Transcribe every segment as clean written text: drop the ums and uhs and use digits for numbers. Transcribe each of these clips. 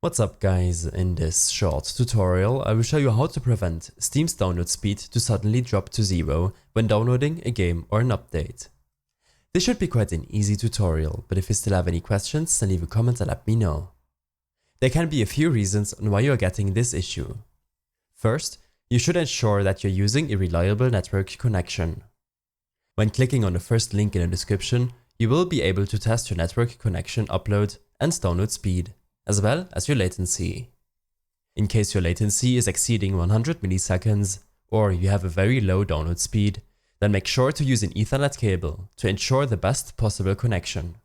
What's up guys, in this short tutorial I will show you how to prevent Steam's download speed to suddenly drop to zero when downloading a game or an update. This should be quite an easy tutorial, but if you still have any questions then leave a comment and let me know. There can be a few reasons on why you are getting this issue. First, you should ensure that you're using a reliable network connection. When clicking on the first link in the description, you will be able to test your network connection upload and download speed, as well as your latency. In case your latency is exceeding 100 milliseconds or you have a very low download speed, then make sure to use an Ethernet cable to ensure the best possible connection.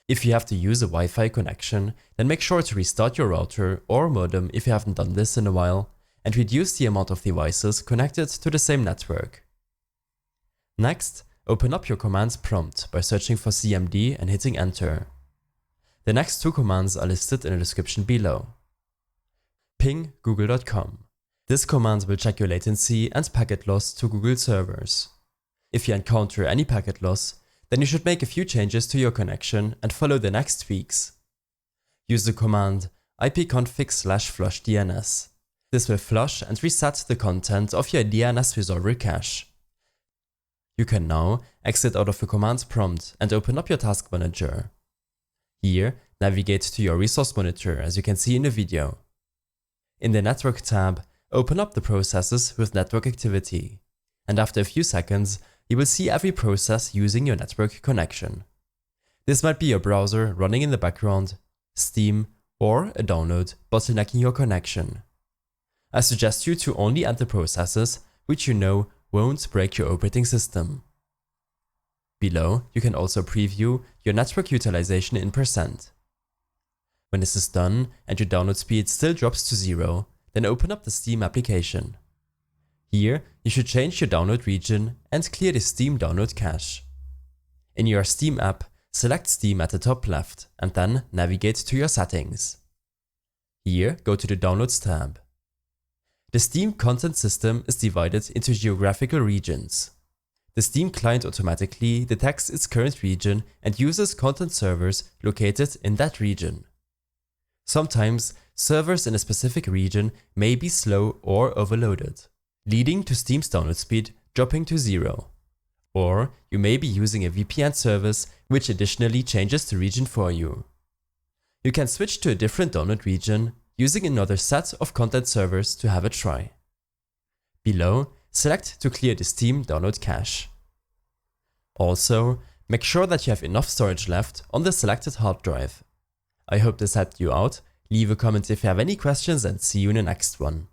If you have to use a Wi-Fi connection, then make sure to restart your router or modem if you haven't done this in a while, and reduce the amount of devices connected to the same network. Next, open up your commands prompt by searching for cmd and hitting enter. The next two commands are listed in the description below. Ping google.com. This command will check your latency and packet loss to Google servers. If you encounter any packet loss, then you should make a few changes to your connection and follow the next tweaks. Use the command ipconfig/flushdns. This will flush and reset the content of your DNS resolver cache. You can now exit out of the commands prompt and open up your task manager. Here, navigate to your resource monitor as you can see in the video. In the network tab, open up the processes with network activity, and after a few seconds, you will see every process using your network connection. This might be your browser running in the background, Steam, or a download bottlenecking your connection. I suggest you to only enter processes which you know won't break your operating system. Below, you can also preview your network utilization in %. When this is done and your download speed still drops to zero, then open up the Steam application. Here, you should change your download region and clear the Steam download cache. In your Steam app, select Steam at the top left and then navigate to your settings. Here, go to the Downloads tab. The Steam content system is divided into geographical regions. The Steam client automatically detects its current region and uses content servers located in that region. Sometimes, servers in a specific region may be slow or overloaded, leading to Steam's download speed dropping to zero. Or you may be using a VPN service which additionally changes the region for you. You can switch to a different download region using another set of content servers to have a try. Below, select to clear the Steam download cache. Also, make sure that you have enough storage left on the selected hard drive. I hope this helped you out. Leave a comment if you have any questions and see you in the next one.